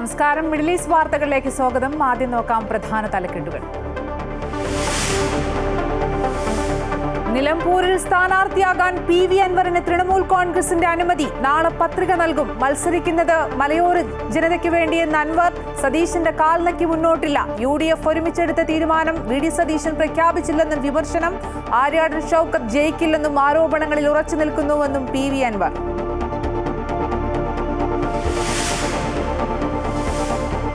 നമസ്കാരം. Middle east വാർത്തകളിലേക്ക് സ്വാഗതം. ആദ്യം നോക്കാം പ്രധാന തലക്കെട്ടുകൾ. നിലമ്പൂരിൽ സ്ഥാനാർത്ഥിയാകാൻ PV അൻവറിന് തൃണമൂൽ കോൺഗ്രസിന്റെ അനുമതി. നാളെ പത്രിക നൽകും. മത്സരിക്കുന്നത് മലയോര ജനതയ്ക്ക് വേണ്ടിയെന്ന് അൻവർ. സതീശന്റെ കാൽനക്കി മുന്നോട്ടില്ല. UDF ഒരുമിച്ചെടുത്ത തീരുമാനം VD സതീശൻ പ്രഖ്യാപിച്ചില്ലെന്നും വിമർശനം. ആര്യാടൻ ഷൗക്കത്ത് ജയിക്കില്ലെന്നും ആരോപണങ്ങളിൽ ഉറച്ചു നിൽക്കുന്നുവെന്നും PV അൻവർ.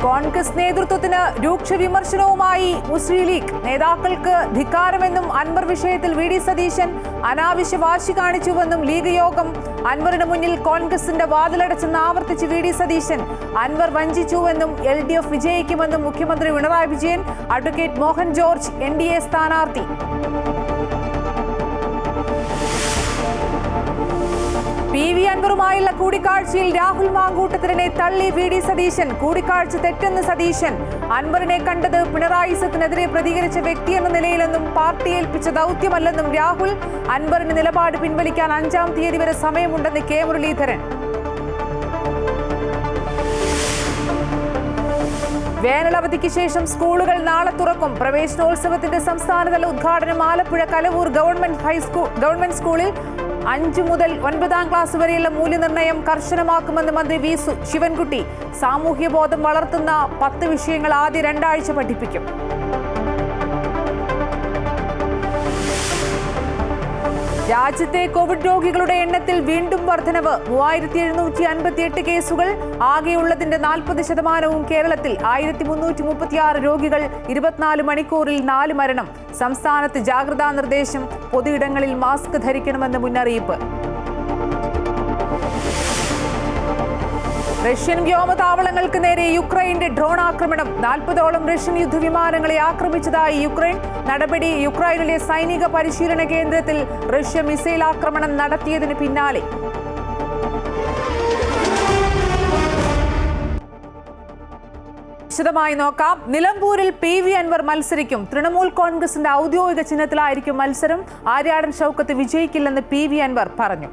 കോൺഗ്രസ് നേതൃത്വത്തിന് രൂക്ഷ വിമർശനവുമായി മുസ്ലിം ലീഗ്. നേതാക്കൾക്ക് ധിക്കാരമെന്നും അൻവർ വിഷയത്തിൽ VD സതീശൻ അനാവശ്യ വാശി കാണിച്ചുവെന്നും ലീഗ് യോഗം. അൻവറിന് മുന്നിൽ കോൺഗ്രസിന്റെ വാതിലടച്ചെന്ന് ആവർത്തിച്ച് VD സതീശൻ. അൻവർ വഞ്ചിച്ചുവെന്നും LDF വിജയിക്കുമെന്നും മുഖ്യമന്ത്രി Pinarayi Vijayan. Advocate Mohan George NDA സ്ഥാനാർത്ഥി. PV അൻവറുമായുള്ള കൂടിക്കാഴ്ചയിൽ രാഹുൽ മാങ്കൂട്ടത്തിലിനെ തള്ളി VD സതീശൻ. കൂടിക്കാഴ്ച തെറ്റെന്ന് സതീശൻ. അൻവറിനെ കണ്ടത് പിണറായിസത്തിനെതിരെ പ്രതികരിച്ച വ്യക്തിയെന്ന നിലയിലെന്നും പാർട്ടി ഏൽപ്പിച്ച ദൗത്യമല്ലെന്നും രാഹുൽ. അൻവറിന് നിലപാട് പിൻവലിക്കാൻ 5-ാം തീയതി വരെ സമയമുണ്ടെന്ന് K മുരളീധരൻ. വേനലവധിക്ക് ശേഷം സ്കൂളുകൾ നാളെ തുറക്കും. പ്രവേശനോത്സവത്തിന്റെ സംസ്ഥാനതല ഉദ്ഘാടനം ആലപ്പുഴ കലവൂർ ഗവൺമെന്റ് സ്കൂളിൽ 5 മുതൽ 9-ാം ക്ലാസ് വരെയുള്ള മൂല്യനിർണ്ണയം കർശനമാക്കുമെന്ന് മന്ത്രി V ശിവൻകുട്ടി. സാമൂഹ്യബോധം വളർത്തുന്ന 10 വിഷയങ്ങൾ ആദ്യ 2 ആഴ്ച പഠിപ്പിക്കും. രാജ്യത്തെ കോവിഡ് രോഗികളുടെ എണ്ണത്തിൽ വീണ്ടും വർധനവ്. 3758 കേസുകൾ. ആകെയുള്ളതിന്റെ 40%വും കേരളത്തിൽ. 1336 രോഗികൾ. 24 മണിക്കൂറിൽ 4 മരണം. സംസ്ഥാനത്ത് ജാഗ്രതാ നിർദ്ദേശം. പൊതുയിടങ്ങളിൽ മാസ്ക് ധരിക്കണമെന്ന് മുന്നറിയിപ്പ്. റഷ്യൻ വ്യോമതാവളങ്ങൾക്ക് നേരെ യുക്രൈന്റെ ഡ്രോൺ ആക്രമണം. 40ഓളം റഷ്യൻ യുദ്ധവിമാനങ്ങളെ ആക്രമിച്ചതായി യുക്രൈൻ. നടപടി യുക്രൈനിലെ സൈനിക പരിശീലന കേന്ദ്രത്തിൽ റഷ്യ മിസൈൽ ആക്രമണം നടത്തിയതിന് പിന്നാലെ. വിശദമായി നോക്കാം. നിലമ്പൂരിൽ PV അൻവർ മത്സരിക്കും. തൃണമൂൽ കോൺഗ്രസിന്റെ ഔദ്യോഗിക ചിഹ്നത്തിലായിരിക്കും മത്സരം. ആര്യാടൻ ഷൗക്കത്ത് വിജയിക്കില്ലെന്ന് PV അൻവർ പറഞ്ഞു.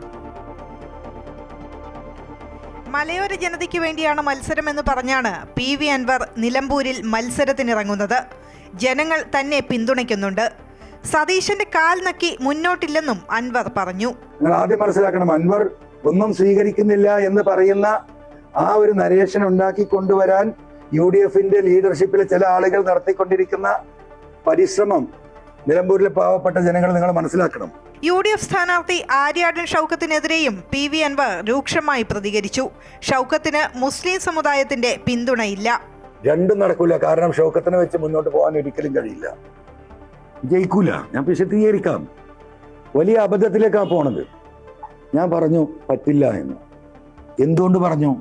മലയോര ജനതയ്ക്ക് വേണ്ടിയാണ് മത്സരമെന്ന് പറഞ്ഞാണ് PV അൻവർ നിലമ്പൂരിൽ മത്സരത്തിനിറങ്ങുന്നത്. ജനങ്ങൾ തന്നെ പിന്തുണയ്ക്കുന്നുണ്ട്. സതീശന്റെ കാൽ നക്കി മുന്നോട്ടില്ലെന്നും അൻവർ പറഞ്ഞു. നിങ്ങൾ ആദ്യം മനസ്സിലാക്കണം, അൻവർ ഒന്നും സ്വീകരിക്കുന്നില്ല എന്ന് പറയുന്ന ആ ഒരു നരേഷൻ ഉണ്ടാക്കി കൊണ്ടുവരാൻ UDFന്റെ ലീഡർഷിപ്പിൽ ചില ആളുകൾ നടത്തിക്കൊണ്ടിരിക്കുന്ന പരിശ്രമം നിലമ്പൂരിലെ പാവപ്പെട്ട ജനങ്ങൾ നിങ്ങൾ മനസ്സിലാക്കണം. UDF സ്ഥാനാർത്ഥി ആര്യാടൻ ഷൗക്കത്തിനെതിരെയും PV അൻവർ രൂക്ഷമായി പ്രതികരിച്ചു. ഷൗക്കത്തിന് മുസ്ലിം സമുദായത്തിന്റെ പിന്തുണയില്ല. രണ്ടും നടക്കൂല. കാരണം ഷൗക്കത്തിനെ വെച്ച് മുന്നോട്ട് പോകാൻ ഒരിക്കലും കഴിയില്ല. ജയിക്കൂല. ഞാൻ വിശദീകരിക്കാം. വലിയ അബദ്ധത്തിലേക്കാണ് പോണത്. ഞാൻ പറഞ്ഞു പറ്റില്ല എന്ന്. എന്തുകൊണ്ട് പറഞ്ഞു?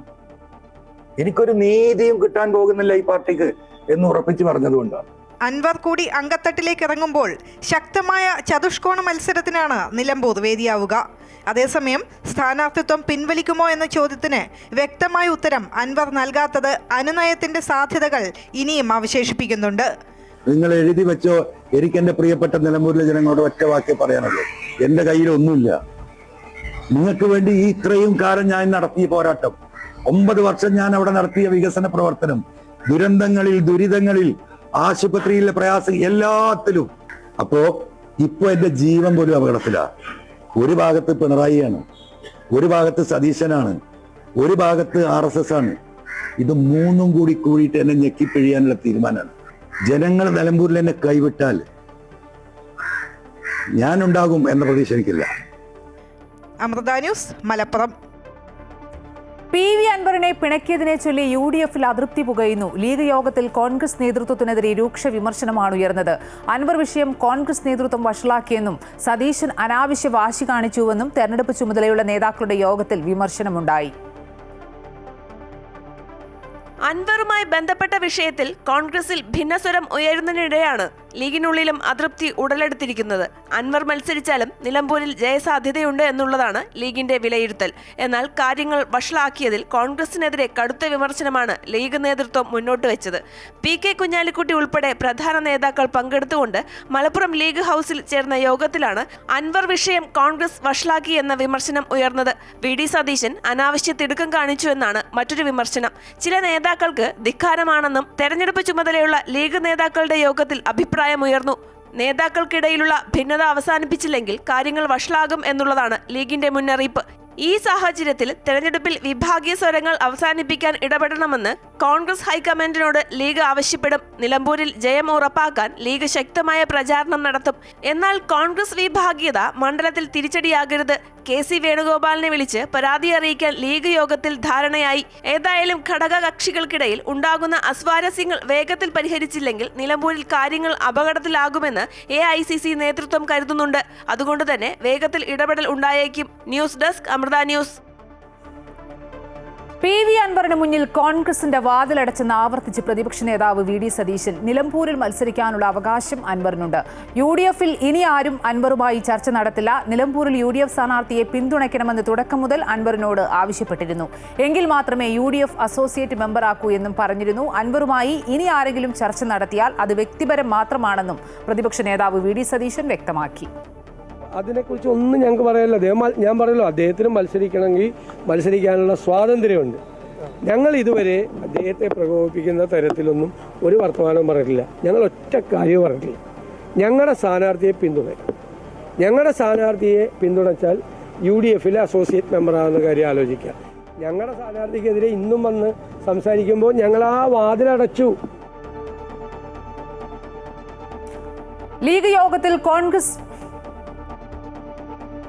എനിക്കൊരു നീതിയും കിട്ടാൻ പോകുന്നില്ല ഈ പാർട്ടിക്ക് എന്ന് ഉറപ്പിച്ച് പറഞ്ഞതുകൊണ്ടാണ്. അൻവർ കൂടി അങ്കത്തട്ടിലേക്ക് ഇറങ്ങുമ്പോൾ ശക്തമായ ചതുഷ്കോണ മത്സരത്തിനാണ് നിലമ്പൂർ വേദിയാവുക. അതേസമയം സ്ഥാനാർത്ഥിത്വം പിൻവലിക്കുമോ എന്ന ചോദ്യത്തിന് വ്യക്തമായ ഉത്തരം അൻവർ നൽകാത്തത് അനുനയത്തിന്റെ സാധ്യതകൾ ഇനിയും അവശേഷിപ്പിക്കുന്നുണ്ട്. നിങ്ങൾ എഴുതി വെച്ചോ. എനിക്ക് എന്റെ പ്രിയപ്പെട്ട നിലമ്പൂരിലെ ജനങ്ങളോട് ഒറ്റ വാക്കേ പറയാനുള്ളൂ. എന്റെ കയ്യിൽ ഒന്നുമില്ല. നിങ്ങൾക്ക് വേണ്ടി ഈ ഇത്രയും കാലം ഞാൻ നടത്തിയ പോരാട്ടം, 9 വർഷം ഞാൻ അവിടെ നടത്തിയ വികസന പ്രവർത്തനം, ദുരിതങ്ങളിൽ ആശുപത്രിയിലെ പ്രയാസം, എല്ലാത്തിലും. അപ്പോ ഇപ്പൊ എന്റെ ജീവൻ പോലും അപകടത്തിലാ. ഒരു ഭാഗത്ത് പിണറായിയാണ്, ഒരു ഭാഗത്ത് സതീശനാണ്, ഒരു ഭാഗത്ത് RSS ആണ്. ഇത് മൂന്നും കൂടിയിട്ട് എന്നെ ഞെക്കിപ്പിഴിയാനുള്ള തീരുമാനമാണ്. ജനങ്ങൾ നിലമ്പൂരിൽ എന്നെ കൈവിട്ടാൽ ഞാനുണ്ടാകും എന്ന പ്രതീക്ഷ എനിക്കില്ല. അമൃത ന്യൂസ്, മലപ്പുറം. PV അൻവറിനെ പിണക്കിയതിനെ ചൊല്ലി UDFൽ അതൃപ്തി പുകയുന്നു. ലീഗ് യോഗത്തിൽ കോൺഗ്രസ് നേതൃത്വത്തിനെതിരെ രൂക്ഷ വിമർശനമാണ് ഉയർന്നത്. അൻവർ വിഷയം കോൺഗ്രസ് നേതൃത്വം വഷളാക്കിയെന്നും സതീശൻ അനാവശ്യ വാശി കാണിച്ചുവെന്നും തെരഞ്ഞെടുപ്പ് ചുമതലയുള്ള നേതാക്കളുടെ യോഗത്തിൽ വിമർശനമുണ്ടായി. അൻവറുമായി ബന്ധപ്പെട്ട വിഷയത്തിൽ കോൺഗ്രസിൽ ഭിന്നസ്വരം ഉയരുന്നതിനിടെയാണ് ലീഗിനുള്ളിലും അതൃപ്തി ഉടലെടുത്തിരിക്കുന്നത്. അൻവർ മത്സരിച്ചാലും നിലമ്പൂരിൽ ജയസാധ്യതയുണ്ട് എന്നുള്ളതാണ് ലീഗിന്റെ വിലയിരുത്തൽ. എന്നാൽ കാര്യങ്ങൾ വഷളാക്കിയതിൽ കോൺഗ്രസിനെതിരെ കടുത്ത വിമർശനമാണ് ലീഗ് നേതൃത്വം മുന്നോട്ട് വെച്ചത്. PK കുഞ്ഞാലിക്കുട്ടി ഉൾപ്പെടെ പ്രധാന നേതാക്കൾ പങ്കെടുത്തുകൊണ്ട് മലപ്പുറം ലീഗ് ഹൌസിൽ ചേർന്ന യോഗത്തിലാണ് അൻവർ വിഷയം കോൺഗ്രസ് വഷളാക്കി എന്ന വിമർശനം ഉയർന്നത്. VD സതീശൻ അനാവശ്യ തിടുക്കം കാണിച്ചുവെന്നാണ് മറ്റൊരു വിമർശനം. ചില നേതാക്കൾ നേതാക്കൾക്ക് ധിക്കാരമാണെന്നും തെരഞ്ഞെടുപ്പ് ചുമതലയുള്ള ലീഗ് നേതാക്കളുടെ യോഗത്തിൽ അഭിപ്രായമുയർന്നു. നേതാക്കൾക്കിടയിലുള്ള ഭിന്നത അവസാനിപ്പിച്ചില്ലെങ്കിൽ കാര്യങ്ങൾ വഷളാകും എന്നുള്ളതാണ് ലീഗിന്റെ മുന്നറിയിപ്പ്. ഈ സാഹചര്യത്തിൽ തെരഞ്ഞെടുപ്പിൽ വിഭാഗീയ സ്വരങ്ങൾ അവസാനിപ്പിക്കാൻ ഇടപെടണമെന്ന് കോൺഗ്രസ് ഹൈക്കമാൻഡിനോട് ലീഗ് ആവശ്യപ്പെടും. നിലമ്പൂരിൽ ജയം ഉറപ്പാക്കാൻ ലീഗ് ശക്തമായ പ്രചാരണം നടത്തും. എന്നാൽ കോൺഗ്രസ് വിഭാഗീയത മണ്ഡലത്തിൽ തിരിച്ചടിയാകരുത്. KC വേണുഗോപാലിനെ വിളിച്ച് പരാതി അറിയിക്കാൻ ലീഗ് യോഗത്തിൽ ധാരണയായി. ഏതായാലും ഘടകകക്ഷികൾക്കിടയിൽ ഉണ്ടാകുന്ന അസ്വാരസ്യങ്ങൾ വേഗത്തിൽ പരിഹരിച്ചില്ലെങ്കിൽ നിലമ്പൂരിൽ കാര്യങ്ങൾ അപകടത്തിലാകുമെന്ന് AICC നേതൃത്വം കരുതുന്നുണ്ട്. അതുകൊണ്ട് തന്നെ വേഗത്തിൽ ഇടപെടൽ ഉണ്ടായേക്കും. News desk Amrita news. PV അൻവറിന് മുന്നിൽ കോൺഗ്രസിന്റെ വാതിലടച്ചെന്ന് ആവർത്തിച്ച് പ്രതിപക്ഷ നേതാവ് VD സതീശൻ. നിലമ്പൂരിൽ മത്സരിക്കാനുള്ള അവകാശം അൻവറിനുണ്ട്. UDF-ൽ ഇനി ആരും അൻവറുമായി ചർച്ച നടത്തില്ല. നിലമ്പൂരിൽ UDF സ്ഥാനാർത്ഥിയെ പിന്തുണയ്ക്കണമെന്ന് തുടക്കം മുതൽ അൻവറിനോട് ആവശ്യപ്പെട്ടിരുന്നു. എങ്കിൽ മാത്രമേ UDF അസോസിയേറ്റ് മെമ്പറാക്കൂ എന്നും പറഞ്ഞിരുന്നു. അൻവറുമായി ഇനി ആരെങ്കിലും ചർച്ച നടത്തിയാൽ അത് വ്യക്തിപരം മാത്രമാണെന്നും പ്രതിപക്ഷ നേതാവ് VD സതീശൻ വ്യക്തമാക്കി. അതിനെക്കുറിച്ച് ഒന്നും ഞങ്ങൾക്ക് പറയാനില്ല. ഞാൻ പറയല്ലോ, അദ്ദേഹത്തിന് മത്സരിക്കാനുള്ള സ്വാതന്ത്ര്യമുണ്ട്. ഞങ്ങൾ ഇതുവരെ അദ്ദേഹത്തെ പ്രകോപിപ്പിക്കുന്ന തരത്തിലൊന്നും ഒരു വർത്തമാനവും പറഞ്ഞിട്ടില്ല. ഞങ്ങൾ ഒറ്റ കാര്യവും പറഞ്ഞിട്ടില്ല. ഞങ്ങളുടെ സ്ഥാനാർത്ഥിയെ പിന്തുണയ്ക്കും. ഞങ്ങളുടെ സ്ഥാനാർത്ഥിയെ പിന്തുണച്ചാൽ UDF-ലെ അസോസിയേറ്റ് മെമ്പറാകുന്ന കാര്യം ആലോചിക്കുക. ഞങ്ങളുടെ സ്ഥാനാർത്ഥിക്കെതിരെ ഇന്നും വന്ന് സംസാരിക്കുമ്പോൾ ഞങ്ങൾ ആ വാതിലടച്ചു. ലീഗ് യോഗത്തിൽ കോൺഗ്രസ്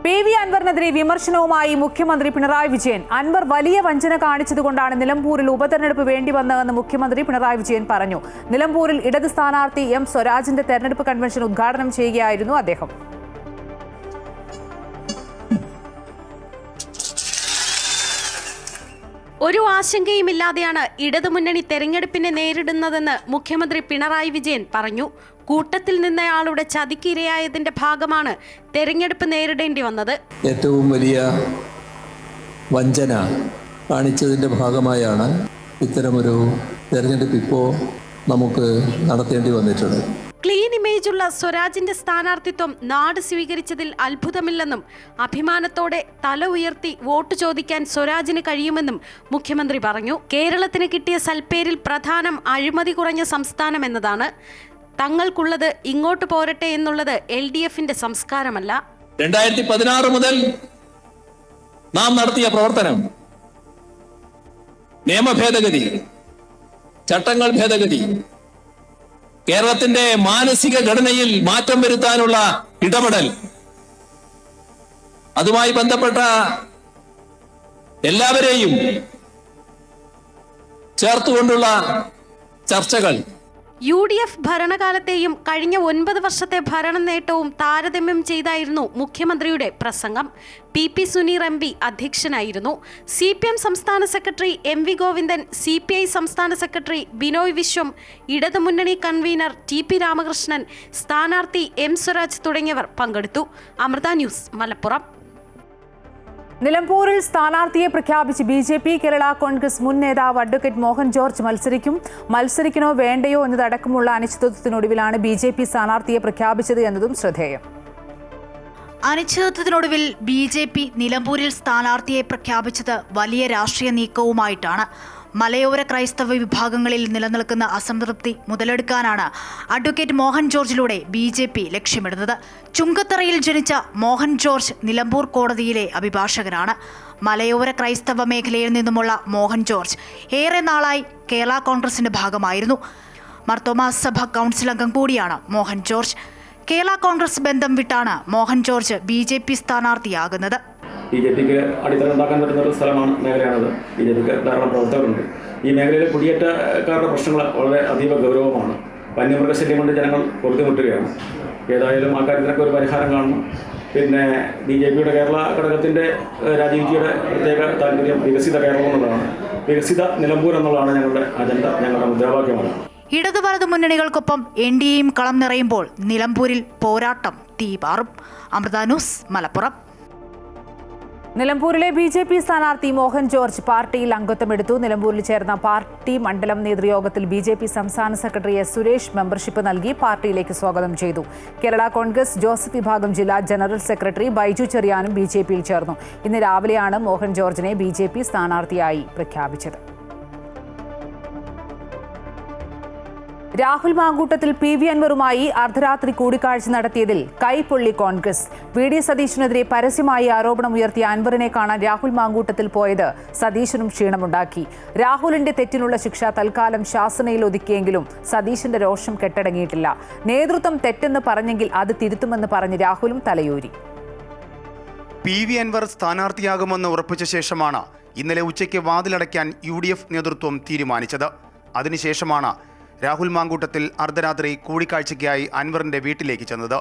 PV അൻവറിനെതിരെ വിമർശനവുമായി മുഖ്യമന്ത്രി പിണറായി വിജയൻ. അൻവർ വലിയ വഞ്ചന കാണിച്ചതുകൊണ്ടാണ് നിലമ്പൂരിൽ ഉപതെരഞ്ഞെടുപ്പ് വേണ്ടിവന്നതെന്ന് മുഖ്യമന്ത്രി പിണറായി വിജയൻ പറഞ്ഞു. നിലമ്പൂരിൽ ഇടത് സ്ഥാനാർത്ഥി M സ്വരാജിന്റെ തെരഞ്ഞെടുപ്പ് കൺവെൻഷൻ ഉദ്ഘാടനം ചെയ്യുകയായിരുന്നു അദ്ദേഹം. ഒരു ആശങ്കയുമില്ലാതെയാണ് ഇടതുമുന്നണി തെരഞ്ഞെടുപ്പിനെ നേരിടുന്നതെന്ന് മുഖ്യമന്ത്രി പിണറായി വിജയൻ പറഞ്ഞു. കൂട്ടത്തിൽ നിന്നയാളുടെ ചതിക്കിരയായതിന്റെ ഭാഗമാണ് തെരഞ്ഞെടുപ്പ് നേരിടേണ്ടി വന്നത്. ഏറ്റവും വലിയ വഞ്ചന കാണിച്ചതിൻ്റെ ഭാഗമായാണ് ഇത്തരമൊരു തെരഞ്ഞെടുപ്പ് ഇപ്പോൾ നമുക്ക് നടത്തേണ്ടി വന്നിട്ടുള്ളത്. ക്ലീൻ ഇമേജുള്ള സ്വരാജിന്റെ സ്ഥാനാർത്ഥിത്വം നാട് സ്വീകരിച്ചതിൽ അത്ഭുതമില്ലെന്നും അഭിമാനത്തോടെ തല ഉയർത്തി വോട്ട് ചോദിക്കാൻ സ്വരാജിന് കഴിയുമെന്നും മുഖ്യമന്ത്രി പറഞ്ഞു. കേരളത്തിന് കിട്ടിയ സൽപ്പേരിൽ പ്രധാനം അഴിമതി കുറഞ്ഞ സംസ്ഥാനം എന്നതാണ്. തങ്ങൾക്കുള്ളത് ഇങ്ങോട്ട് പോരട്ടെ എന്നുള്ളത് LDF-ന്റെ സംസ്കാരമല്ല. 2016 മുതൽ നാം നടത്തിയ പ്രവർത്തനം, നിയമ ഭേദഗതി, ചട്ടങ്ങൾ ഭേദഗതി, കേരളത്തിന്റെ മാനസിക ഘടനയിൽ മാറ്റം വരുത്താനുള്ള ഇടപെടൽ, അതുമായി ബന്ധപ്പെട്ട എല്ലാവരെയും ചേർത്തുകൊണ്ടുള്ള ചർച്ചകൾ, UDF ഭരണകാലത്തെയും കഴിഞ്ഞ 9 വർഷത്തെ ഭരണ നേട്ടവും താരതമ്യം ചെയ്തായിരുന്നു മുഖ്യമന്ത്രിയുടെ പ്രസംഗം. PP സുനീർ MP അധ്യക്ഷനായിരുന്നു. CPM സംസ്ഥാന സെക്രട്ടറി MV ഗോവിന്ദൻ, CPI സംസ്ഥാന സെക്രട്ടറി ബിനോയ് വിശ്വം, ഇടതുമുന്നണി കൺവീനർ TP രാമകൃഷ്ണൻ, സ്ഥാനാർത്ഥി M സ്വരാജ് തുടങ്ങിയവർ പങ്കെടുത്തു. അമൃത ന്യൂസ്, മലപ്പുറം. നിലമ്പൂരിൽ സ്ഥാനാർത്ഥിയെ പ്രഖ്യാപിച്ച് BJP കേരള കോൺഗ്രസ് മുൻ നേതാവ് അഡ്വക്കേറ്റ് മോഹൻ ജോർജ് മത്സരിക്കണോ വേണ്ടയോ എന്നതടക്കമുള്ള അനിശ്ചിതത്വത്തിനൊടുവിലാണ് BJP സ്ഥാനാർത്ഥിയെ പ്രഖ്യാപിച്ചത് എന്നതും ശ്രദ്ധേയം. അനിശ്ചിതത്വത്തിനൊടുവിൽ BJP നിലമ്പൂരിൽ സ്ഥാനാർത്ഥിയെ പ്രഖ്യാപിച്ചത് വലിയ രാഷ്ട്രീയ നീക്കവുമായിട്ടാണ്. മലയോര ക്രൈസ്തവ വിഭാഗങ്ങളിൽ നിലനിൽക്കുന്ന അസംതൃപ്തി മുതലെടുക്കാനാണ് അഡ്വക്കേറ്റ് മോഹൻ ജോർജിലൂടെ BJP ലക്ഷ്യമിടുന്നത്. ചുങ്കത്തറയിൽ ജനിച്ച മോഹൻ ജോർജ് നിലമ്പൂർ കോടതിയിലെ അഭിഭാഷകനാണ്. മലയോര ക്രൈസ്തവ മേഖലയിൽ നിന്നുമുള്ള മോഹൻ ജോർജ് ഏറെ നാളായി കേരള കോൺഗ്രസിന്റെ ഭാഗമായിരുന്നു. മർത്തോമാ സഭ കൗൺസിൽ അംഗം കൂടിയാണ് മോഹൻ ജോർജ്. കേരള കോൺഗ്രസ് ബന്ധം വിട്ടാണ് മോഹൻ ജോർജ് BJP സ്ഥാനാർത്ഥിയാകുന്നത്. BJPക്ക് അടിത്തറ ഉണ്ടാക്കാൻ പറ്റുന്ന ഒരു സ്ഥലമാണ്, മേഖലയാണത്. BJPക്ക് ധാരാളം പ്രവർത്തകരുണ്ട്. ഈ മേഖലയിലെ കുടിയേറ്റക്കാരുടെ പ്രശ്നങ്ങൾ വളരെ അതീവ ഗൗരവമാണ്. വന്യമൃഗശല്യം കൊണ്ട് ജനങ്ങൾ പൊറുതിമുട്ടുകയാണ്. ഏതായാലും ആ കാര്യത്തിനൊക്കെ ഒരു പരിഹാരം കാണണം. പിന്നെ BJPയുടെ കേരള ഘടകത്തിൻ്റെ രാജീവ്ജിയുടെ പ്രത്യേക താല്പര്യം വികസിത കേരളം എന്നുള്ളതാണ്. വികസിത നിലമ്പൂർ എന്നുള്ളതാണ് ഞങ്ങളുടെ അജണ്ട, ഞങ്ങളുടെ മുദ്രാവാക്യമാണ്. ഇടതു വലതു മുന്നണികൾക്കൊപ്പം NDAയും കളം നിറയുമ്പോൾ നിലമ്പൂരിൽ പോരാട്ടം തീപാറും. അമൃത ന്യൂസ്, മലപ്പുറം. നിലമ്പൂരിലെ BJP സ്ഥാനാർത്ഥി മോഹൻ ജോർജ് പാർട്ടിയിൽ അംഗത്വമെടുത്തു. നിലമ്പൂരിൽ ചേർന്ന പാർട്ടി മണ്ഡലം നേതൃയോഗത്തിൽ BJP സംസ്ഥാന സെക്രട്ടറി S സുരേഷ് മെമ്പർഷിപ്പ് നൽകി പാർട്ടിയിലേക്ക് സ്വാഗതം ചെയ്തു. കേരള കോൺഗ്രസ് ജോസഫ് വിഭാഗം ജില്ലാ ജനറൽ സെക്രട്ടറി ബൈജു ചെറിയാനും BJPയിൽ ചേർന്നു. ഇന്ന് രാവിലെയാണ് മോഹൻ ജോർജിനെ BJP സ്ഥാനാർത്ഥിയായി പ്രഖ്യാപിച്ചത്. രാഹുൽ മാങ്കൂട്ടത്തിൽ PV അൻവറുമായി അർദ്ധരാത്രി കൂടിക്കാഴ്ച നടത്തിയതിൽ കൈപ്പൊള്ളി കോൺഗ്രസ്. VD സതീശനെതിരെ പരസ്യമായി ആരോപണമുയർത്തിയ അൻവറിനെ കാണാൻ രാഹുൽ മാങ്കൂട്ടത്തിൽ പോയത് സതീശനും ക്ഷീണമുണ്ടാക്കി. രാഹുലിന്റെ തെറ്റിനുള്ള ശിക്ഷ തൽക്കാലം ശാസനയിൽ ഒതുക്കിയെങ്കിലും സതീശന്റെ രോഷം കെട്ടടങ്ങിയിട്ടില്ല. നേതൃത്വം തെറ്റെന്ന് പറഞ്ഞെങ്കിൽ അത് തിരുത്തുമെന്ന് പറഞ്ഞ് രാഹുലും തലയൂരി. PV അൻവർ സ്ഥാനാർത്ഥിയാകുമെന്ന് ഉറപ്പിച്ച ശേഷമാണ് ഇന്നലെ ഉച്ചയ്ക്ക് വാതിലടയ്ക്കാൻ UDF നേതൃത്വം തീരുമാനിച്ചത്. അതിനുശേഷമാണ് രാഹുൽ മാങ്കൂട്ടത്തിൽ അർദ്ധരാത്രി കൂടിക്കാഴ്ചയ്ക്കായി അൻവറിന്റെ വീട്ടിലേക്ക് ചെന്നത്.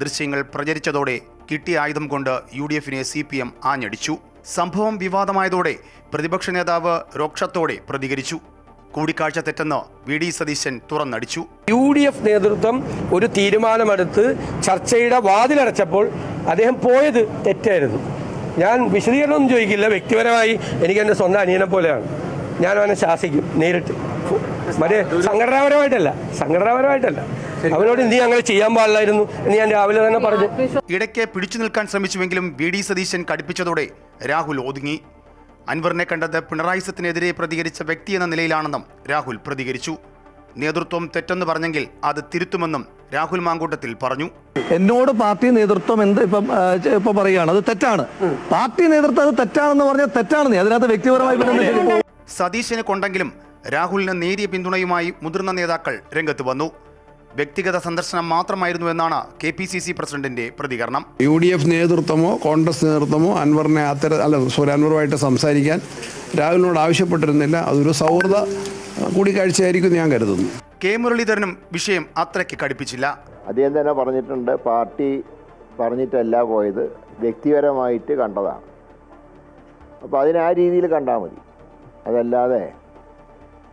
ദൃശ്യങ്ങൾ പ്രചരിച്ചതോടെ കിട്ടിയ ആയുധം കൊണ്ട് UDFനെ CPM ആഞ്ഞടിച്ചു. സംഭവം വിവാദമായതോടെ പ്രതിപക്ഷ നേതാവ് രോക്ഷത്തോടെ പ്രതികരിച്ചു. കൂടിക്കാഴ്ച തെറ്റെന്ന് VD സതീശൻ തുറന്നടിച്ചു. UDF നേതൃത്വം ഒരു തീരുമാനമെടുത്ത് ചർച്ചയുടെ വാതിലടച്ചപ്പോൾ അദ്ദേഹം പോയത് തെറ്റായിരുന്നു. ഞാൻ വിശദീകരണമൊന്നും ചോദിക്കില്ല. വ്യക്തിപരമായി എനിക്ക് എൻ്റെ സ്വന്തം അനിയനെ പോലെയാണ്. ഞാൻ അവനെ ശാസിക്കും നേരിട്ട്. മറ്റേ സംഘടനാപരമായിട്ടല്ല. അവനോട് നീ അങ്ങനെ ചെയ്യാൻ പാടില്ലായിരുന്നു എന്ന് ഞാൻ രാവിലെ തന്നെ പറഞ്ഞു. ഇടയ്ക്ക് പിടിച്ചു നിൽക്കാൻ ശ്രമിച്ചുവെങ്കിലും VD സതീശൻ കടുപ്പിച്ചതോടെ രാഹുൽ ഒതുങ്ങി. അൻവറിനെ കണ്ടത് പിണറായി സത്തിനെതിരെ പ്രതികരിച്ച വ്യക്തി എന്ന നിലയിലാണെന്നും രാഹുൽ പ്രതികരിച്ചു. നേതൃത്വം തെറ്റെന്ന് പറഞ്ഞെങ്കിൽ അത് തിരുത്തുമെന്നും രാഹുൽ മാങ്കൂട്ടത്തിൽ പറഞ്ഞു. എന്നോട് പാർട്ടി നേതൃത്വം ഇപ്പൊ പറയുകയാണ് അത് തെറ്റാണ്. പാർട്ടി നേതൃത്വം അത് തെറ്റാണെന്ന് പറഞ്ഞാൽ തെറ്റാണെന്ന്. അതിനകത്ത് വ്യക്തിപരമായി സതീശനെ കൊണ്ടെങ്കിലും രാഹുലിന് നേരിയ പിന്തുണയുമായി മുതിർന്ന നേതാക്കൾ രംഗത്ത് വന്നു. വ്യക്തിഗത സന്ദർശനം മാത്രമായിരുന്നു എന്നാണ് KPCC പ്രസിഡന്റിന്റെ പ്രതികരണം. UDF നേതൃത്വമോ കോൺഗ്രസ് നേതൃത്വമോ അൻവറിനെ അൻവറുമായിട്ട് സംസാരിക്കാൻ രാഹുലിനോട് ആവശ്യപ്പെട്ടിരുന്നില്ല. അതൊരു സൗഹൃദ കൂടിക്കാഴ്ചയായിരിക്കും ഞാൻ കരുതുന്നു. K മുരളീധരനും വിഷയം അത്രയ്ക്ക് കടുപ്പിച്ചില്ല. അദ്ദേഹം തന്നെ പറഞ്ഞിട്ടുണ്ട്, പാർട്ടി പറഞ്ഞിട്ടല്ല പോയത്, വ്യക്തിപരമായിട്ട് കണ്ടതാണ്. അപ്പോൾ അതിനെ ആ രീതിയിൽ കണ്ടാൽ മതി. അതല്ലാതെ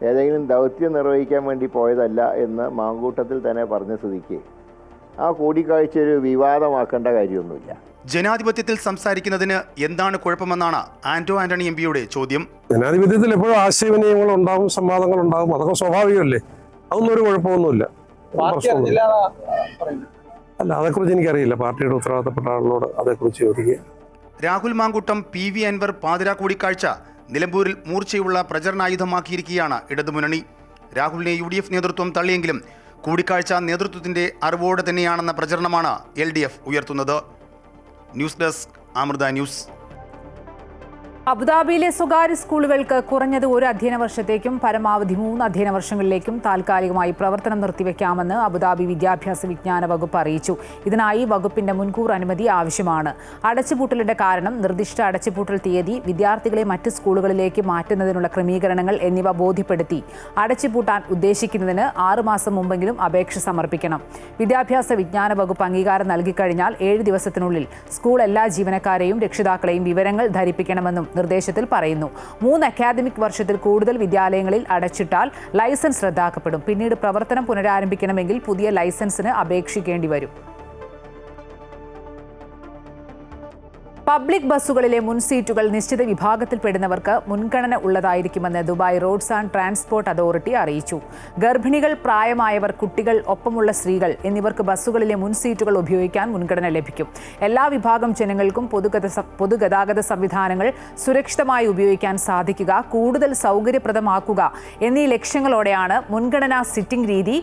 ഏതെങ്കിലും ദൗത്യം നിർവഹിക്കാൻ വേണ്ടി പോയതല്ല എന്ന് മാങ്കൂട്ടത്തിൽ തന്നെ പറഞ്ഞ സ്ഥിതിക്ക് ആ കൂടിക്കാഴ്ച ഒരു വിവാദമാക്കേണ്ട കാര്യമൊന്നുമില്ല. ജനാധിപത്യത്തിൽ സംസാരിക്കുന്നതിന് എന്താണ് കുഴപ്പമെന്നാണ് ആന്റണി MPയുടെ ചോദ്യം. ജനാധിപത്യത്തിൽ എപ്പോഴും ആശയവിനിമയങ്ങൾ ഉണ്ടാകും, സംവാദങ്ങൾ ഉണ്ടാകും. അതൊക്കെ സ്വാഭാവികമല്ലേ. അതൊന്നും ഒരു കുഴപ്പമൊന്നുമില്ല. അല്ല, അതേക്കുറിച്ച് എനിക്കറിയില്ല. പാർട്ടിയുടെ ഉത്തരവാദിത്തപ്പെട്ട ആളിനോട് അതേക്കുറിച്ച് ചോദിക്കുക. രാഹുൽ മാങ്കൂട്ടം PV അൻവർ പാതിരാ കൂടിക്കാഴ്ച നിലമ്പൂരിൽ മൂർച്ചയുള്ള പ്രചരണായുധമാക്കിയിരിക്കുകയാണ് ഇടതുമുന്നണി. രാഹുലിനെ UDF നേതൃത്വം തള്ളിയെങ്കിലും കൂടിക്കാഴ്ച നേതൃത്വത്തിന്റെ അറിവോടെ തന്നെയാണെന്ന പ്രചരണമാണ് LDF ഉയർത്തുന്നത്. News desk Amrita news. അബുദാബിയിലെ സ്വകാര്യ സ്കൂളുകൾക്ക് കുറഞ്ഞത് 1 അധ്യയന വർഷത്തേക്കും പരമാവധി 3 അധ്യയന വർഷങ്ങളിലേക്കും താൽക്കാലികമായി പ്രവർത്തനം നിർത്തിവെക്കാമെന്ന് അബുദാബി വിദ്യാഭ്യാസ വിജ്ഞാന വകുപ്പ് അറിയിച്ചു. ഇതിനായി വകുപ്പിന്റെ മുൻകൂർ അനുമതി ആവശ്യമാണ്. അടച്ചുപൂട്ടലിന്റെ കാരണം, നിർദ്ദിഷ്ട അടച്ചുപൂട്ടൽ തീയതി, വിദ്യാർത്ഥികളെ മറ്റ് സ്കൂളുകളിലേക്ക് മാറ്റുന്നതിനുള്ള ക്രമീകരണങ്ങൾ എന്നിവ ബോധ്യപ്പെടുത്തി അടച്ചുപൂട്ടാൻ ഉദ്ദേശിക്കുന്നതിന് 6 മാസം മുമ്പെങ്കിലും അപേക്ഷ സമർപ്പിക്കണം. വിദ്യാഭ്യാസ വിജ്ഞാന വകുപ്പ് അംഗീകാരം നൽകിക്കഴിഞ്ഞാൽ 7 ദിവസത്തിനുള്ളിൽ സ്കൂൾ എല്ലാ ജീവനക്കാരെയും രക്ഷിതാക്കളെയും വിവരങ്ങൾ ധരിപ്പിക്കണമെന്നും നിർദ്ദേശത്തിൽ പറയുന്നു. 3 അക്കാദമിക് വർഷത്തിൽ കൂടുതൽ വിദ്യാലയങ്ങളിൽ അടച്ചിട്ടാൽ ലൈസൻസ് റദ്ദാക്കപ്പെടും. പിന്നീട് പ്രവർത്തനം പുനരാരംഭിക്കണമെങ്കിൽ പുതിയ ലൈസൻസിന് അപേക്ഷിക്കേണ്ടി വരും. പബ്ലിക് ബസ്സുകളിലെ മുൻ സീറ്റുകൾ നിശ്ചിത വിഭാഗത്തിൽപ്പെടുന്നവർക്ക് മുൻഗണന ഉള്ളതായിരിക്കുമെന്ന് Dubai roads and transport authority അറിയിച്ചു. ഗർഭിണികൾ, പ്രായമായവർ, കുട്ടികൾ, ഒപ്പമുള്ള സ്ത്രീകൾ എന്നിവർക്ക് ബസ്സുകളിലെ മുൻ സീറ്റുകൾ ഉപയോഗിക്കാൻ മുൻഗണന ലഭിക്കും. എല്ലാ വിഭാഗം ജനങ്ങൾക്കും പൊതുഗതാഗത സംവിധാനങ്ങൾ സുരക്ഷിതമായി ഉപയോഗിക്കാൻ സാധിക്കുക, കൂടുതൽ സൗകര്യപ്രദമാക്കുക എന്നീ ലക്ഷ്യങ്ങളോടെയാണ് മുൻഗണനാ സിറ്റിംഗ് രീതി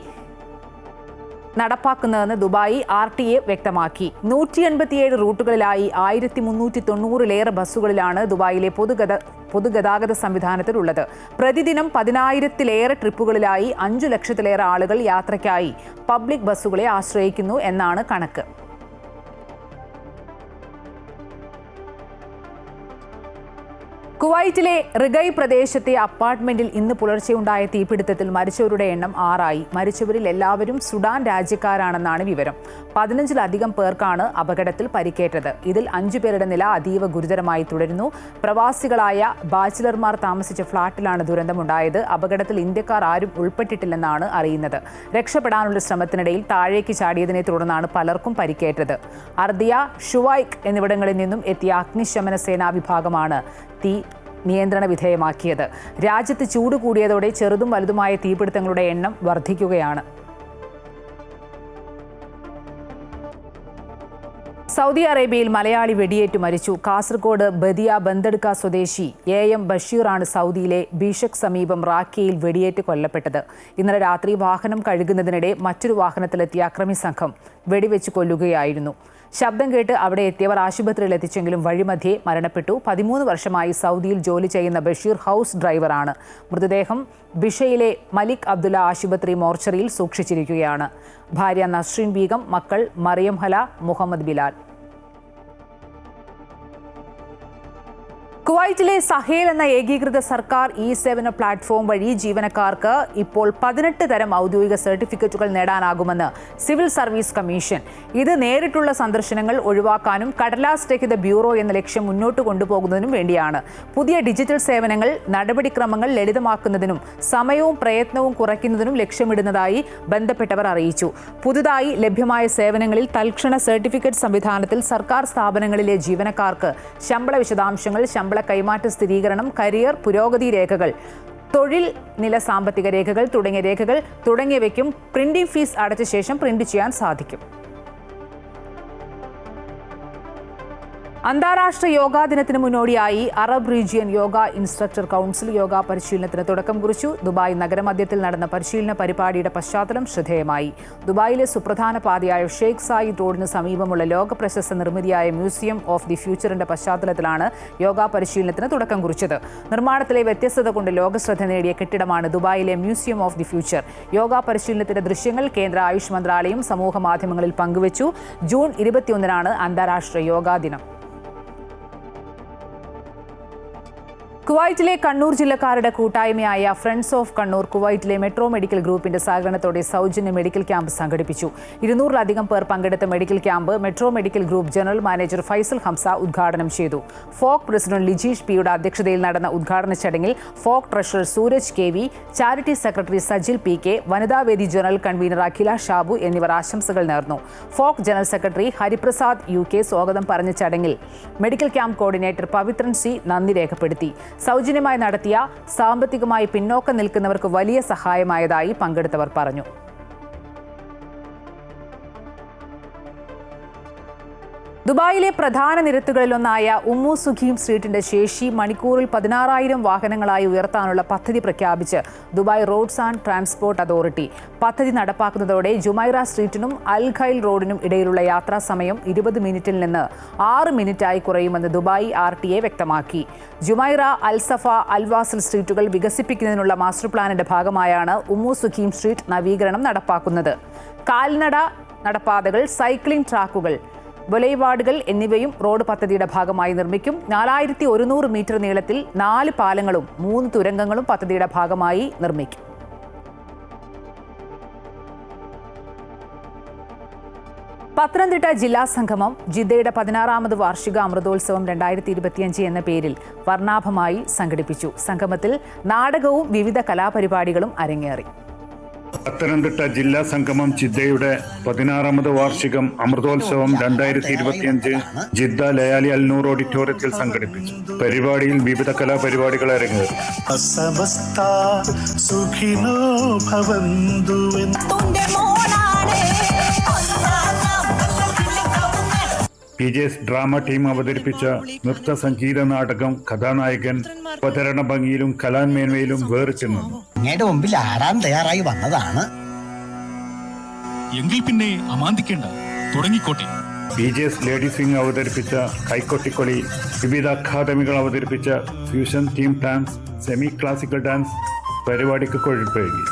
നടപ്പാക്കുന്നതെന്ന് ദുബായ് RTA വ്യക്തമാക്കി. 187 റൂട്ടുകളിലായി 1390-ലേറെ ബസ്സുകളിലാണ് ദുബായിലെ പൊതുഗതാഗത സംവിധാനത്തിലുള്ളത്. പ്രതിദിനം 10,000-ലേറെ ട്രിപ്പുകളിലായി 5 ലക്ഷത്തിലേറെ ആളുകൾ യാത്രയ്ക്കായി പബ്ലിക് ബസ്സുകളെ ആശ്രയിക്കുന്നു എന്നാണ് കണക്ക്. കുവൈറ്റിലെ റിഗൈ പ്രദേശത്തെ അപ്പാർട്ട്മെന്റിൽ ഇന്ന് പുലർച്ചെയുണ്ടായ തീപിടുത്തത്തിൽ മരിച്ചവരുടെ എണ്ണം 6 ആയി. മരിച്ചവരിൽ എല്ലാവരും സുഡാൻ രാജ്യക്കാരാണെന്നാണ് വിവരം. 15-ലധികം പേർക്കാണ് അപകടത്തിൽ പരിക്കേറ്റത്. ഇതിൽ 5 പേരുടെ നില അതീവ ഗുരുതരമായി തുടരുന്നു. പ്രവാസികളായ ബാച്ചിലർമാർ താമസിച്ച ഫ്ളാറ്റിലാണ് ദുരന്തമുണ്ടായത്. അപകടത്തിൽ ഇന്ത്യക്കാർ ആരും ഉൾപ്പെട്ടിട്ടില്ലെന്നാണ് അറിയുന്നത്. രക്ഷപ്പെടാനുള്ള ശ്രമത്തിനിടയിൽ താഴേക്ക് ചാടിയതിനെ തുടർന്നാണ് പലർക്കും പരിക്കേറ്റത്. അർദിയ, ഷുവൈക്ക് എന്നിവിടങ്ങളിൽ നിന്നും എത്തിയ അഗ്നിശമന സേനാ വിഭാഗമാണ് തീ നിയന്ത്രണ വിധേയമാക്കിയത്. രാജ്യത്ത് ചൂട് കൂടിയതോടെ ചെറുതും വലുതുമായ തീപിടുത്തങ്ങളുടെ എണ്ണം വർദ്ധിക്കുകയാണ്. സൗദി അറേബ്യയിൽ മലയാളി വെടിയേറ്റ് മരിച്ചു. കാസർഗോഡ് ബദിയ ബന്തെടുക്ക സ്വദേശി AM ബഷീറാണ് സൗദിയിലെ ബീഷക് സമീപം റാക്കിയയിൽ വെടിയേറ്റ് കൊല്ലപ്പെട്ടത്. ഇന്നലെ രാത്രി വാഹനം കഴുകുന്നതിനിടെ മറ്റൊരു വാഹനത്തിലെത്തിയ അക്രമി സംഘം വെടിവെച്ച് കൊല്ലുകയായിരുന്നു. ശബ്ദം കേട്ട് അവിടെ എത്തിയവർ ആശുപത്രിയിൽ എത്തിച്ചെങ്കിലും വഴിമധ്യേ മരണപ്പെട്ടു. 13 വർഷമായി സൗദിയിൽ ജോലി ചെയ്യുന്ന ബഷീർ ഹൗസ് ഡ്രൈവറാണ്. മൃതദേഹം ബിഷയിലെ മലിക് അബ്ദുള്ള ആശുപത്രി മോർച്ചറിയിൽ സൂക്ഷിച്ചിരിക്കുകയാണ്. ഭാര്യ നസ്രീൻ ബീഗം, മക്കൾ മറിയം ഹല, മുഹമ്മദ് ബിലാൽ. കുവൈറ്റിലെ സഹേൽ എന്ന ഏകീകൃത സർക്കാർ സേവന പ്ലാറ്റ്ഫോം വഴി ജീവനക്കാർക്ക് ഇപ്പോൾ 18 തരം ഔദ്യോഗിക സർട്ടിഫിക്കറ്റുകൾ നേടാനാകുമെന്ന് സിവിൽ സർവീസ് കമ്മീഷൻ. ഇത് നേരിട്ടുള്ള സന്ദർശനങ്ങൾ ഒഴിവാക്കാനും കടലാസ് രഹിത ബ്യൂറോ എന്ന ലക്ഷ്യം മുന്നോട്ട് കൊണ്ടുപോകുന്നതിനും വേണ്ടിയാണ്. പുതിയ ഡിജിറ്റൽ സേവനങ്ങൾ നടപടിക്രമങ്ങൾ ലളിതമാക്കുന്നതിനും സമയവും പ്രയത്നവും കുറയ്ക്കുന്നതിനും ലക്ഷ്യമിടുന്നതായി ബന്ധപ്പെട്ടവർ അറിയിച്ചു. പുതുതായി ലഭ്യമായ സേവനങ്ങളിൽ തൽക്ഷണ സർട്ടിഫിക്കറ്റ് സംവിധാനത്തിൽ സർക്കാർ സ്ഥാപനങ്ങളിലെ ജീവനക്കാർക്ക് ശമ്പള വിശദാംശങ്ങൾ, ശമ്പള കൈമാറ്റ സ്ഥിരീകരണം, കരിയർ പുരോഗതി രേഖകൾ, തൊഴിൽ നില സാമ്പത്തിക രേഖകൾ തുടങ്ങിയവയ്ക്കും പ്രിന്റിംഗ് ഫീസ് അടച്ച ശേഷം പ്രിന്റ് ചെയ്യാൻ സാധിക്കും. അന്താരാഷ്ട്ര യോഗാ ദിനത്തിന് മുന്നോടിയായി Arab region yoga instructor council yoga പരിശീലനത്തിന് തുടക്കം കുറിച്ചു. ദുബായ് നഗരമധ്യത്തിൽ നടന്ന പരിശീലന പരിപാടിയുടെ പശ്ചാത്തലം ശ്രദ്ധേയമായി. ദുബായിലെ സുപ്രധാന പാതയായ ഷെയ്ഖ് സായിദ് റോഡിന് സമീപമുള്ള ലോക പ്രശസ്ത നിർമ്മിതിയായ മ്യൂസിയം ഓഫ് ദി ഫ്യൂച്ചറിന്റെ പശ്ചാത്തലത്തിലാണ് യോഗ പരിശീലനത്തിന് തുടക്കം കുറിച്ചത്. നിർമ്മാണത്തിലെ വ്യത്യസ്തത കൊണ്ട് ലോകശ്രദ്ധ നേടിയ കെട്ടിടമാണ് ദുബായിലെ museum of the future. Yoga പരിശീലനത്തിന്റെ ദൃശ്യങ്ങൾ കേന്ദ്ര ആയുഷ് മന്ത്രാലയം സമൂഹ മാധ്യമങ്ങളിൽ പങ്കുവച്ചു. ജൂൺ 21-നാണ് അന്താരാഷ്ട്ര യോഗാ ദിനം. കുവൈറ്റിലെ കണ്ണൂർ ജില്ലക്കാരുടെ കൂട്ടായ്മയായ ഫ്രണ്ട്സ് ഓഫ് കണ്ണൂർ കുവൈറ്റിലെ മെട്രോ മെഡിക്കൽ ഗ്രൂപ്പിന്റെ സഹകരണത്തോടെ സൗജന്യ മെഡിക്കൽ ക്യാമ്പ് സംഘടിപ്പിച്ചു. 200-ലധികം പേർ പങ്കെടുത്ത medical camp metro medical group general manager Faisal Hamza ഉദ്ഘാടനം ചെയ്തു. ഫോക്ക് പ്രസിഡന്റ് ലിജീഷ് പിയുടെ അധ്യക്ഷതയിൽ നടന്ന ഉദ്ഘാടന ചടങ്ങിൽ ഫോക്ക് treasurer Sooraj KV, charity secretary Sajil PK, വനിതാവേദി ജനറൽ കൺവീനർ അഖില ഷാബു എന്നിവർ ആശംസകൾ നേർന്നു. ഫോക്ക് ജനറൽ സെക്രട്ടറി ഹരിപ്രസാദ് UK സ്വാഗതം പറഞ്ഞ ചടങ്ങിൽ medical camp coordinator Pavithran C നന്ദി രേഖപ്പെടുത്തി. സൗജന്യമായി നടത്തിയ സാമ്പത്തികമായി പിന്നോക്കം നിൽക്കുന്നവർക്ക് വലിയ സഹായമായതായി പങ്കെടുത്തവർ പറഞ്ഞു. ദുബായിലെ പ്രധാന നിരത്തുകളിലൊന്നായ ഉമ്മു സുഖീം സ്ട്രീറ്റിന്റെ ശേഷി മണിക്കൂറിൽ 16,000 വാഹനങ്ങളായി ഉയർത്താനുള്ള പദ്ധതി പ്രഖ്യാപിച്ച് Dubai roads and transport authority. പദ്ധതി നടപ്പാക്കുന്നതോടെ ജുമൈറ സ്ട്രീറ്റിനും അൽ ഖൈൽ റോഡിനും ഇടയിലുള്ള യാത്രാ സമയം 20 മിനിറ്റിൽ നിന്ന് 6 മിനിറ്റായി കുറയുമെന്ന് ദുബായ് RTA വ്യക്തമാക്കി. ജുമൈറ, അൽ സഫ, അൽ വാസൽ സ്ട്രീറ്റുകൾ വികസിപ്പിക്കുന്നതിനുള്ള മാസ്റ്റർ പ്ലാനിന്റെ ഭാഗമായാണ് ഉമ്മു സുഖീം സ്ട്രീറ്റ് നവീകരണം നടപ്പാക്കുന്നത്. കാൽനട നടപ്പാതകൾ, സൈക്ലിംഗ് ട്രാക്കുകൾ, ബൊലൈവാർഡുകൾ എന്നിവയും റോഡ് പദ്ധതിയുടെ ഭാഗമായി നിർമ്മിക്കും. 4100 മീറ്റർ നീളത്തിൽ 4 പാലങ്ങളും 3 തുരങ്കങ്ങളും പദ്ധതിയുടെ ഭാഗമായി നിർമ്മിക്കും. പത്തനംതിട്ട ജില്ലാ സംഗമം ജിദ്ദയുടെ 16ാമത് വാർഷിക അമൃതോത്സവം 2025 എന്ന പേരിൽ വർണ്ണാഭമായി സംഘടിപ്പിച്ചു. സംഗമത്തിൽ നാടകവും വിവിധ കലാപരിപാടികളും അരങ്ങേറി. പത്തനംതിട്ട ജില്ലാ സംഗമം ജിദ്ദയുടെ 16ാമത് വാർഷികം അമൃതോത്സവം 2025 ജിദ്ദ ലയാലി അൽനൂർ ഓഡിറ്റോറിയത്തിൽ സംഘടിപ്പിച്ചു. പരിപാടിയിൽ വിവിധ കലാപരിപാടികൾ അരങ്ങേറി. PJS ഡ്രാമ ടീം അവതരിപ്പിച്ച നൃത്ത സംഗീത നാടകം കഥാനായകൻ അവതരണ ഭംഗിയിലും കലാമേന്മയിലും വേറിട്ട് നിന്നു. മുമ്പിൽ ആടാൻ തയ്യാറായി വന്നതാണ്. എങ്കിൽ പിന്നെ അമാന്തിക്കേണ്ട, തുടങ്ങിക്കോട്ടെ. PJS ലേഡീസ് വിംഗ് അവതരിപ്പിച്ച കൈക്കൊട്ടിക്കൊളി, വിവിധ അക്കാദമികൾ അവതരിപ്പിച്ച fusion team dance, semi classical dance പരിപാടിക്ക് കൊഴുപ്പേകി.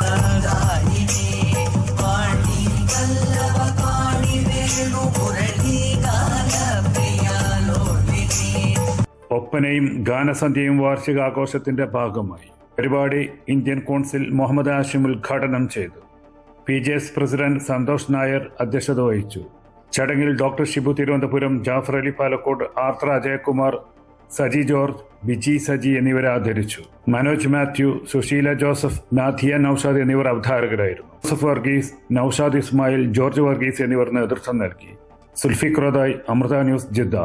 ഒപ്പനയും ഗാനസന്ധ്യയും വാർഷികാഘോഷത്തിന്റെ ഭാഗമായി. പരിപാടി ഇന്ത്യൻ കോൺസിൽ മുഹമ്മദ് ഹാഷിം ഉദ്ഘാടനം ചെയ്തു. PJS പ്രസിഡന്റ് സന്തോഷ് നായർ അധ്യക്ഷത വഹിച്ചു. ചടങ്ങിൽ ഡോക്ടർ ഷിബു തിരുവനന്തപുരം, ജാഫർ അലി പാലക്കോട്, ആർത്ര അജയകുമാർ, സജി ജോർജ്, ബിജി സജി എന്നിവരെ ആദരിച്ചു. മനോജ് മാത്യു, സുശീല ജോസഫ്, നാഥിയ നൌഷാദ് എന്നിവർ അവതാരകരായിരുന്നു. ജോസഫ് വർഗീസ്, നൌഷാദ് ഇസ്മായിൽ, ജോർജ് വർഗീസ് എന്നിവർ നേതൃത്വം നൽകി. Sulfiq റോദായ്, Amrita news, Jeddah.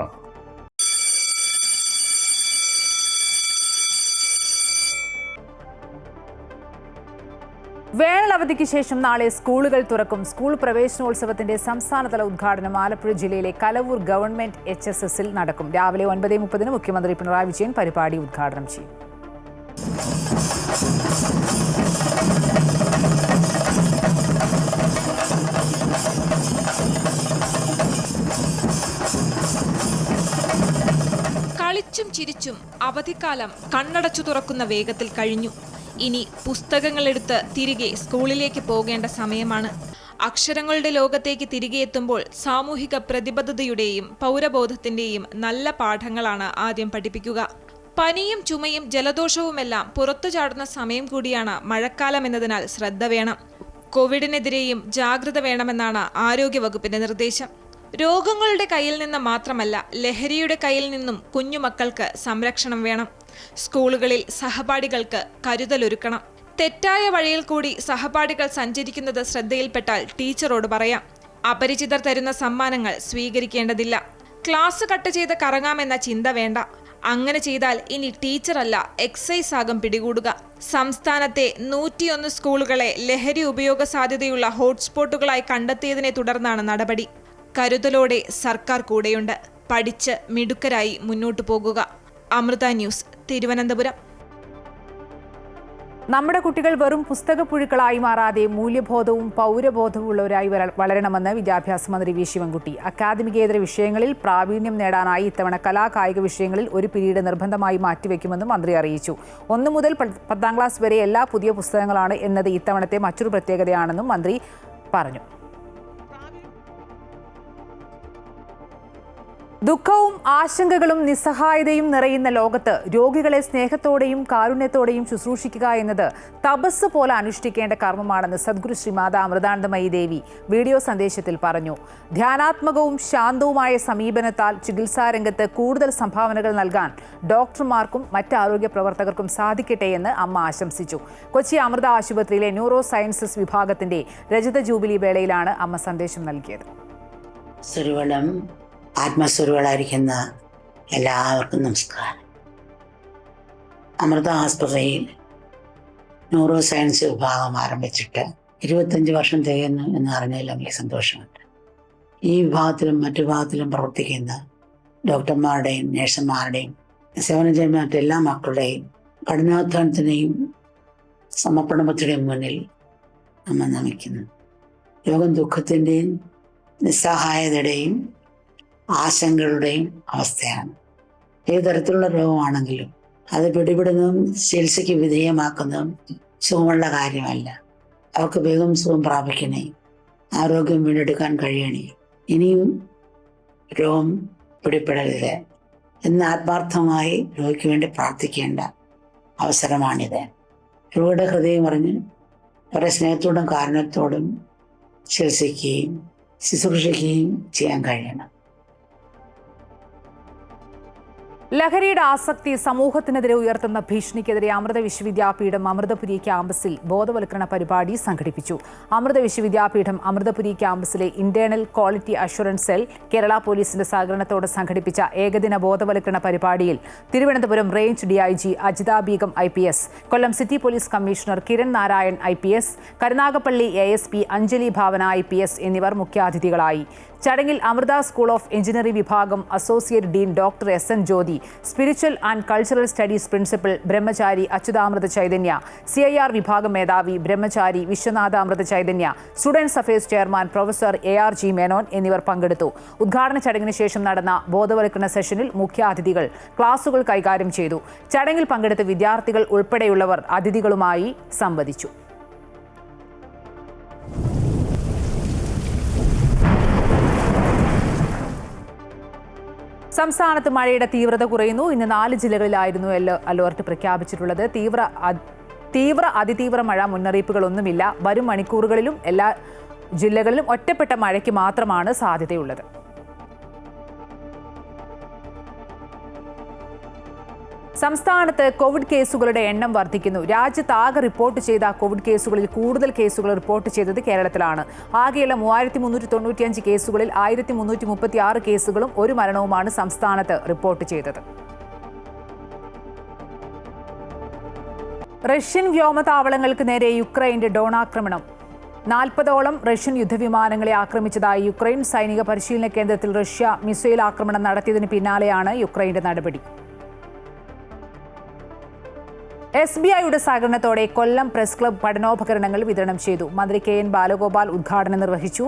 വേനൽ വേനലവധിക്ക് ശേഷം നാളെ സ്കൂളുകൾ തുറക്കും. സ്കൂൾ പ്രവേശനോത്സവത്തിന്റെ സംസ്ഥാനതല ഉദ്ഘാടനം ആലപ്പുഴ ജില്ലയിലെ കലവൂർ ഗവൺമെന്റ് HSSൽ നടക്കും. രാവിലെ 9:30 മുഖ്യമന്ത്രി പിണറായി വിജയൻ പരിപാടി ഉദ്ഘാടനം ചെയ്യും. കളിച്ചും ചിരിച്ചും അവധിക്കാലം കണ്ണടച്ചു തുറക്കുന്ന വേഗത്തിൽ കഴിഞ്ഞു. ഇനി പുസ്തകങ്ങളെടുത്ത് തിരികെ സ്കൂളിലേക്ക് പോകേണ്ട സമയമാണ്. അക്ഷരങ്ങളുടെ ലോകത്തേക്ക് തിരികെ എത്തുമ്പോൾ സാമൂഹിക പ്രതിബദ്ധതയുടെയും പൗരബോധത്തിന്റെയും നല്ല പാഠങ്ങളാണ് ആദ്യം പഠിപ്പിക്കുക. പനിയും ചുമയും ജലദോഷവുമെല്ലാം പുറത്തു ചാടുന്ന സമയം കൂടിയാണ് മഴക്കാലം എന്നതിനാൽ ശ്രദ്ധ വേണം. കോവിഡിനെതിരെയും ജാഗ്രത വേണമെന്നാണ് ആരോഗ്യവകുപ്പിന്റെ നിർദ്ദേശം. രോഗങ്ങളുടെ കയ്യിൽ നിന്ന് മാത്രമല്ല, ലഹരിയുടെ കയ്യിൽ നിന്നും കുഞ്ഞുമക്കൾക്ക് സംരക്ഷണം വേണം. സ്കൂളുകളിൽ സഹപാഠികൾക്ക് കരുതലൊരുക്കണം. തെറ്റായ വഴിയിൽ കൂടി സഹപാഠികൾ സഞ്ചരിക്കുന്നത് ശ്രദ്ധയിൽപ്പെട്ടാൽ ടീച്ചറോട് പറയാം. അപരിചിതർ തരുന്ന സമ്മാനങ്ങൾ സ്വീകരിക്കേണ്ടതില്ല. ക്ലാസ് കട്ട് ചെയ്ത് കറങ്ങാമെന്ന ചിന്ത വേണ്ട. അങ്ങനെ ചെയ്താൽ ഇനി ടീച്ചറല്ല എക്സൈസ് ആകും പിടികൂടുക. സംസ്ഥാനത്തെ 101 സ്കൂളുകളെ ലഹരി ഉപയോഗ സാധ്യതയുള്ള ഹോട്ട്സ്പോട്ടുകളായി കണ്ടെത്തിയതിനെ തുടർന്നാണ് നടപടി. കരുതലോടെ സർക്കാർ കൂടെയുണ്ട്. പഠിച്ച് മിടുക്കരായി മുന്നോട്ടു പോകുക. അമൃത ന്യൂസ്, തിരുവനന്തപുരം. നമ്മുടെ കുട്ടികൾ വെറും പുസ്തകപ്പുഴുക്കളായി മാറാതെ മൂല്യബോധവും പൗരബോധവും ഉള്ളവരായി വളരണമെന്ന് വിദ്യാഭ്യാസ മന്ത്രി വി ശിവൻകുട്ടി. അക്കാദമികേതര വിഷയങ്ങളിൽ പ്രാവീണ്യം നേടാനായി ഇത്തവണ കലാകായിക വിഷയങ്ങളിൽ ഒരു പിരീഡ് നിർബന്ധമായി മാറ്റിവെക്കുമെന്നും മന്ത്രി അറിയിച്ചു. 1 മുതൽ 10ാം ക്ലാസ് വരെ എല്ലാ പുതിയ പുസ്തകങ്ങളാണ് എന്നത് ഇത്തവണത്തെ മറ്റൊരു പ്രത്യേകതയാണെന്നും മന്ത്രി പറഞ്ഞു. ദുഃഖവും ആശങ്കകളും നിസ്സഹായതയും നിറയുന്ന ലോകത്ത് രോഗികളെ സ്നേഹത്തോടെയും കാരുണ്യത്തോടെയും ശുശ്രൂഷിക്കുക എന്നത് തപസ് പോലെ അനുഷ്ഠിക്കേണ്ട കർമ്മമാണെന്ന് സദ്ഗുരു ശ്രീമാത അമൃതാനന്ദമയി ദേവി വീഡിയോ സന്ദേശത്തിൽ പറഞ്ഞു. ധ്യാനാത്മകവും ശാന്തവുമായ സമീപനത്താൽ ചികിത്സാരംഗത്ത് കൂടുതൽ സംഭാവനകൾ നൽകാൻ ഡോക്ടർമാർക്കും മറ്റ് ആരോഗ്യ പ്രവർത്തകർക്കും സാധിക്കട്ടെ എന്ന് അമ്മ ആശംസിച്ചു. കൊച്ചി അമൃത ആശുപത്രിയിലെ ന്യൂറോ സയൻസസ് വിഭാഗത്തിന്റെ രജത ജൂബിലി വേളയിലാണ് അമ്മ സന്ദേശം നൽകിയത്. ആത്മസ്വരൂകളായിരിക്കുന്ന എല്ലാവർക്കും നമസ്കാരം. അമൃത ആസ്പത്രിയിൽ ന്യൂറോ സയൻസ് വിഭാഗം ആരംഭിച്ചിട്ട് 25 വർഷം തികയുന്നു എന്ന് അറിഞ്ഞതിൽ എനിക്ക് സന്തോഷമുണ്ട്. ഈ വിഭാഗത്തിലും മറ്റു വിഭാഗത്തിലും പ്രവർത്തിക്കുന്ന ഡോക്ടർമാരുടെയും നഴ്സുമാരുടെയും സേവനം ചെയ്യുന്ന മറ്റെല്ലാ മക്കളുടെയും കഠിനാധ്വാനത്തിനെയും സമർപ്പണത്തിൻ്റെയും മുന്നിൽ നമ്മൾ നമിക്കുന്നു. രോഗം ദുഃഖത്തിൻ്റെയും നിസ്സഹായതയുടെയും ആശങ്കകളുടെയും അവസ്ഥയാണ്. ഏത് തരത്തിലുള്ള രോഗമാണെങ്കിലും അത് പിടിപെടുന്നതും ചികിത്സയ്ക്ക് വിധേയമാക്കുന്നതും സുഖമുള്ള കാര്യമല്ല. അവർക്ക് വേഗം സുഖം പ്രാപിക്കണേ, ആരോഗ്യം വീണ്ടെടുക്കാൻ കഴിയണേ, ഇനിയും രോഗം പിടിപെടരുത് എന്ന് ആത്മാർത്ഥമായി രോഗിക്ക് വേണ്ടി പ്രാർത്ഥിക്കേണ്ട അവസരമാണിത്. രോഗിയുടെ ഹൃദയം പറഞ്ഞ് അവരെ സ്നേഹത്തോടും കാരുണ്യത്തോടും ചികിത്സിക്കുകയും ശുശ്രൂഷിക്കുകയും ചെയ്യാൻ കഴിയണം. ലഹരിയുടെ ആസക്തി സമൂഹത്തിനെതിരെ ഉയർത്തുന്ന ഭീഷണിക്കെതിരെ അമൃത വിശ്വവിദ്യാപീഠം അമൃതപുരി ക്യാമ്പസിൽ ബോധവൽക്കരണ പരിപാടി സംഘടിപ്പിച്ചു. അമൃത വിശ്വവിദ്യാപീഠം അമൃതപുരി ക്യാമ്പസിലെ internal quality assurance cell Kerala പോലീസിന്റെ സഹകരണത്തോടെ സംഘടിപ്പിച്ച ഏകദിന ബോധവൽക്കരണ പരിപാടിയിൽ Thiruvananthapuram range DIG Ajitha Beegum IPS, Kollam city police commissioner Kiran Narayan IPS, Karunagappally ASP Anjali Bhavana IPS എന്നിവർ മുഖ്യാതിഥികളായി. ചടങ്ങിൽ അമൃത സ്കൂൾ ഓഫ് എഞ്ചിനീയറിംഗ് വിഭാഗം associate dean doctor SN Jyothi, spiritual and cultural studies principal Brahmachari Achyuthamrita Chaitanya, CIR വിഭാഗം മേധാവി Brahmachari Vishwanathamrita Chaitanya, students affairs chairman professor ARG Menon എന്നിവർ പങ്കെടുത്തു. ഉദ്ഘാടന ചടങ്ങിന് ശേഷം നടന്ന ബോധവൽക്കരണ സെഷനിൽ മുഖ്യാതിഥികൾ ക്ലാസുകൾ കൈകാര്യം ചെയ്തു. ചടങ്ങിൽ പങ്കെടുത്ത വിദ്യാർത്ഥികൾ ഉൾപ്പെടെയുള്ളവർ അതിഥികളുമായി സംവദിച്ചു. സംസ്ഥാനത്ത് മഴയുടെ തീവ്രത കുറയുന്നു. ഇന്ന് 4 ജില്ലകളിലായിരുന്നു യെല്ലോ അലർട്ട് പ്രഖ്യാപിച്ചിട്ടുള്ളത്. തീവ്ര അതിതീവ്ര മഴ മുന്നറിയിപ്പുകളൊന്നുമില്ല. വരും മണിക്കൂറുകളിലും എല്ലാ ജില്ലകളിലും ഒറ്റപ്പെട്ട മഴയ്ക്ക് മാത്രമാണ് സാധ്യതയുള്ളത്. സംസ്ഥാനത്ത് കോവിഡ് കേസുകളുടെ എണ്ണം വർദ്ധിക്കുന്നു. രാജ്യത്താകെ റിപ്പോർട്ട് ചെയ്ത കോവിഡ് കേസുകളിൽ കൂടുതൽ കേസുകൾ റിപ്പോർട്ട് ചെയ്തത് കേരളത്തിലാണ്. ആകെയുള്ള 3395 കേസുകളിൽ 1336 കേസുകളും 1 മരണവുമാണ് സംസ്ഥാനത്ത് റിപ്പോർട്ട് ചെയ്തത്. റഷ്യൻ വ്യോമതാവളങ്ങൾക്ക് നേരെ യുക്രൈന്റെ ഡ്രോണാക്രമണം. 40ഓളം റഷ്യൻ യുദ്ധവിമാനങ്ങളെ ആക്രമിച്ചതായി യുക്രൈൻ സൈനിക പരിശീലന കേന്ദ്രത്തിൽ റഷ്യ മിസൈൽ ആക്രമണം നടത്തിയതിന് പിന്നാലെയാണ് യുക്രൈന്റെ നടപടി. SBIയുടെ സഹകരണത്തോടെ കൊല്ലം പ്രസ് ക്ലബ് പഠനോപകരണങ്ങൾ വിതരണം ചെയ്തു. മന്ത്രി KN ബാലഗോപാൽ ഉദ്ഘാടനം നിർവഹിച്ചു.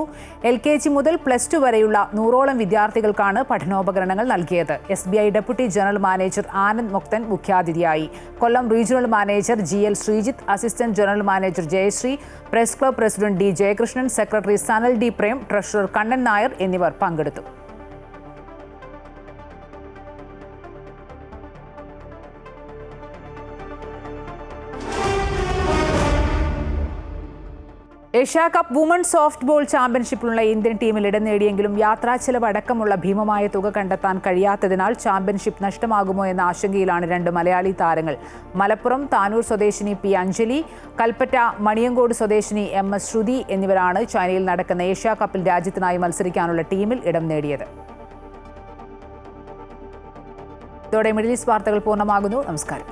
LKG മുതൽ +2 വരെയുള്ള 100ഓളം വിദ്യാർത്ഥികൾക്കാണ് പഠനോപകരണങ്ങൾ നൽകിയത്. SBI deputy general manager Anand Mukthan മുഖ്യാതിഥിയായി. Kollam regional manager GL Sreejith, assistant general manager Jayasree, press club president D Jayakrishnan, secretary Sanal D Prem, treasurer Kannan Nair എന്നിവർ പങ്കെടുത്തു. Asia cup woman soft ball ചാമ്പ്യൻഷിപ്പിലുള്ള ഇന്ത്യൻ ടീമിൽ ഇടം നേടിയെങ്കിലും യാത്രാ ചെലവ് അടക്കമുള്ള ഭീമമായ തുക കണ്ടെത്താൻ കഴിയാത്തതിനാൽ ചാമ്പ്യൻഷിപ്പ് നഷ്ടമാകുമോ എന്ന ആശങ്കയിലാണ് 2 മലയാളി താരങ്ങൾ. മലപ്പുറം താനൂർ സ്വദേശിനി P അഞ്ജലി, കൽപ്പറ്റ മണിയങ്കോട് സ്വദേശിനി MS ശ്രുതി എന്നിവരാണ് ചൈനയിൽ നടക്കുന്ന ഏഷ്യാ കപ്പിൽ രാജ്യത്തിനായി മത്സരിക്കാനുള്ള ടീമിൽ ഇടം നേടിയത്. ഇതോടെ മിഡിൽ ഈസ്റ്റ് വാർത്തകൾ പൂർണ്ണമാകുന്നു. നമസ്കാരം.